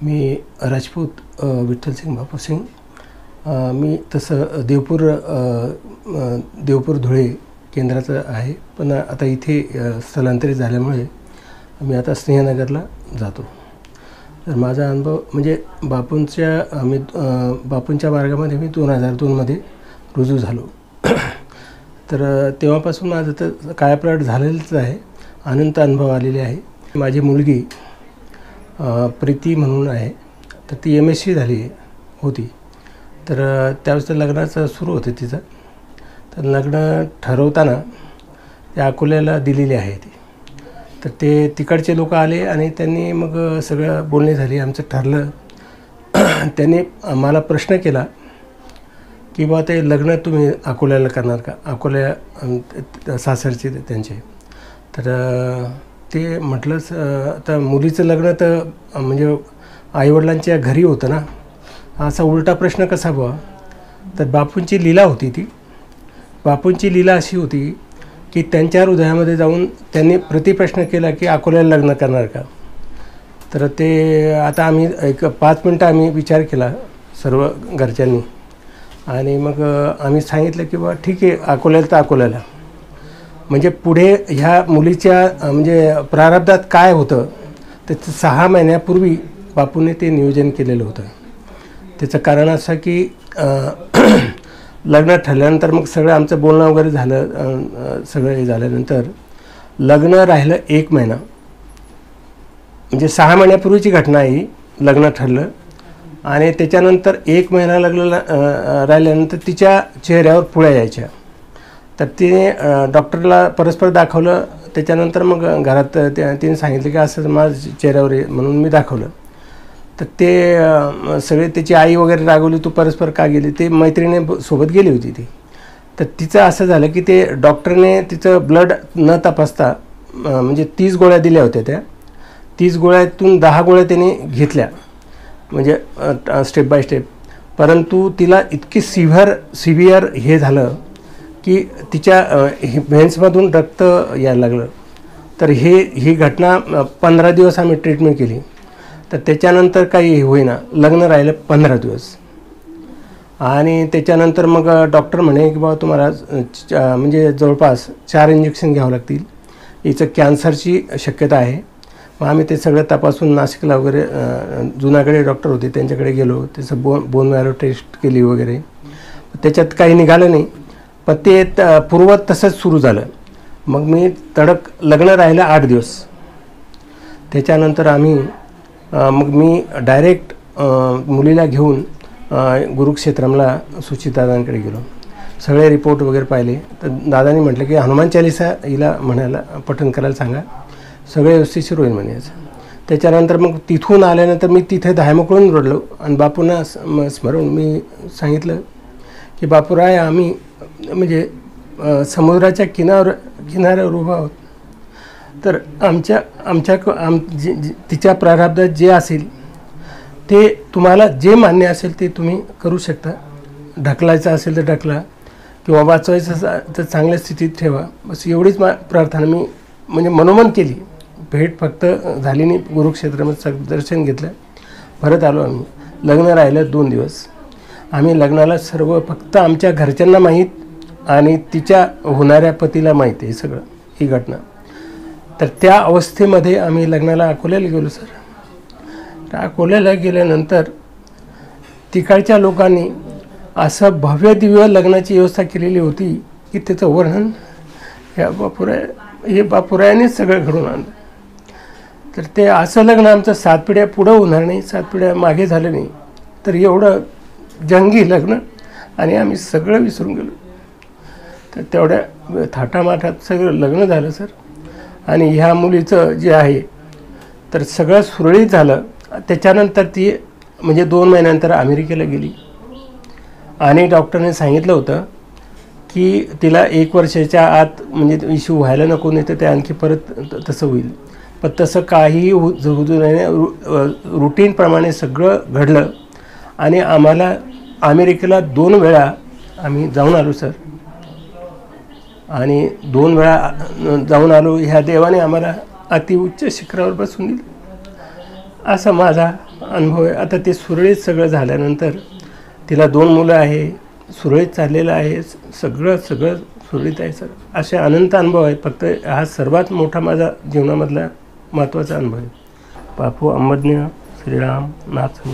मी राजपूत विठ्ठलसिंग बापूसिंग। मी तसं देवपूर धुळे केंद्राचं आहे, पण आता इथे स्थलांतरित झाल्यामुळे मी आता स्नेहनगरला जातो। तर माझा अनुभव म्हणजे बापूंच्या मार्गामध्ये मी 2002 मध्ये रुजू झालो। तर तेव्हापासून माझं तर कायापालट झालेलंच आहे, अनंत अनुभव आलेले आहे। माझी मुलगी प्रीती म्हणून आहे, तर ती MSc झाली होती। तर त्यावेळेस लग्नाचं सुरू होतं तिचं। तर लग्न ठरवताना त्या अकोल्याला दिलेली आहे ती। तर ते तिकडचे लोक आले आणि त्यांनी मग सगळं बोलणी झाली, आमचं ठरलं। त्यांनी मला प्रश्न केला की बा ते लग्न तुम्ही अकोल्याला करणार का, अकोल्या सासरचे त्यांचे। तर ते म्हटलंच आता मुलीचं लग्न तर म्हणजे आईवडिलांच्या घरी होतं ना, असा उलटा प्रश्न कसा बुवा। तर बापूंची लीला होती ती। बापूंची लीला अशी होती की त्यांच्या हृदयामध्ये जाऊन त्यांनी प्रतिप्रश्न केला की अकोल्याला लग्न करणार का। तर ते आता आम्ही एक 5 मिनटं आम्ही विचार केला सर्व घरच्यांनी, आणि मग आम्ही सांगितलं की बा ठीक आहे, अकोल्याला तर अकोल्याला। म्हणजे पुढे ह्या मुलीच्या म्हणजे प्रारब्धात काय होतं ते 6 महिन्यापूर्वी बापूने ते नियोजन केलेलं होतं। त्याचं कारण असं की लग्न ठरल्यानंतर मग सगळं आमचं बोलणं वगैरे झालं, सगळं हे झाल्यानंतर लग्न राहिलं 1 महिना। म्हणजे 6 महिन्यापूर्वीची घटना आहे, लग्न ठरलं आणि त्याच्यानंतर 1 महिना लग्न राहिल्यानंतर तिच्या चेहऱ्यावर पुळ्या यायच्या। तर तिने डॉक्टरला परस्पर दाखवलं। त्याच्यानंतर मग घरात तिने सांगितलं की असं माझ्या चेहऱ्यावर आहे, म्हणून मी दाखवलं। तर ते सगळे त्याची आई वगैरे रागवली, तू परस्पर का गेली, ते मैत्रिणी सोबत गेली होती ती। तर तिचं असं झालं की ते डॉक्टरने तिचं ब्लड न तपासता म्हणजे 30 गोळ्या दिल्या होत्या। त्या 30 गोळ्यातून 10 गोळ्या त्याने घेतल्या, म्हणजे स्टेप बाय स्टेप। परंतु तिला इतकी सिव्हिअर हे झालं की तिच्या व्हेन्समधून रक्त यायला लागलं। तर ही घटना 15 दिवस आम्ही ट्रीटमेंट केली। तर त्याच्यानंतर काही होईना, लग्न राहिलं 15 दिवस। आणि त्याच्यानंतर मग डॉक्टर म्हणे की बाबा तुम्हाला म्हणजे जवळपास 4 इंजेक्शन घ्यावं लागतील, हिचं कॅन्सरची शक्यता आहे। मग आम्ही ते सगळं तपासून नाशिकला वगैरे जुनाकडे डॉक्टर होते त्यांच्याकडे गेलो, त्याचं बोन मॅरो टेस्ट केली वगैरे। त्याच्यात काही निघालं नाही, पण ते पूर्वत तसंच सुरू झालं। मग मी तडक लग्न राहिलं 8 दिवस। त्याच्यानंतर मग मी डायरेक्ट मुलीला घेऊन गुरुक्षेत्रमला सुचितादांकडे गेलो। सगळे रिपोर्ट वगैरे पाहिले। तर दादांनी म्हटलं की हनुमान चालीसा हिला म्हणायला पठण करायला सांगा, सगळे व्यवस्थिशीर होईल म्हणे। त्याच्यानंतर मग तिथून आल्यानंतर मी तिथे धायमोकळून रडलो आणि बापूंना स्मरून मी सांगितलं की बापूराय, आम्ही म्हणजे समुद्राच्या किनाऱ्यावर उभा आहोत। तर तिच्या प्रारब्धात जे असेल ते तुम्हाला जे मान्य असेल ते तुम्ही करू शकता। ढकलायचं असेल तर ढकला, किंवा वाचवायचं तर चांगल्या स्थितीत ठेवा, बस एवढीच प्रार्थना मी म्हणजे मनोमन केली। भेट फक्त झाली नाही, गुरुक्षेत्रामध्ये दर्शन घेतलं, परत आलो आम्ही। लग्न राहिलं 2 दिवस। आम्ही लग्नाला सर्व फक्त आमच्या घरच्यांना माहीत आणि तिच्या होणाऱ्या पतीला माहीत आहे सगळं, ही घटना। तर त्या अवस्थेमध्ये आम्ही लग्नाला अकोल्याला गेलो सर। तर अकोल्याला गेल्यानंतर तिकडच्या लोकांनी असं भव्य दिव्य लग्नाची व्यवस्था केलेली होती की त्याचं वर्णन बापूरायानेच सगळं घडून आणलं। तर ते असं लग्न आमचं 7 पिढ्या पुढं होणार नाही, 7 पिढ्या मागे झालं नाही, तर एवढं जंगी लग्न, आणि आम्ही सगळं विसरून गेलो। तर तेवढ्या थाटामाटात सगळं लग्न झालं सर। आणि ह्या मुलीचं जे आहे तर सगळं सुरळीत झालं। त्याच्यानंतर ती म्हणजे 2 महिन्यानंतर अमेरिकेला गेली, आणि डॉक्टरने सांगितलं होतं की तिला 1 वर्षाच्या आत म्हणजे इश्यू व्हायला नको, नाही तर ते आणखी परत तसं होईल। पण तसं काही होऊ नये, रुटीनप्रमाणे सगळं घडलं। आणि आम्हाला अमेरिकेला 2 वेळा आम्ही जाऊन आलो सर, आणि 2 वेळा जाऊन आलो। ह्या देवाने आम्हाला अतिउच्च शिखरावर बसून दिलं। असा माझा अनुभव आहे. आता ते सुरळीत सगळं झाल्यानंतर तिला 2 मुलं आहे, सुरळीत चाललेलं आहे, सगळं सुरळीत आहे सर. असे अनंत अनुभव आहेत. फक्त हा सर्वात मोठा माझा जीवनामधला महत्त्वाचा अनुभव आहे. बापू अंबज्ञ श्रीराम नाथ.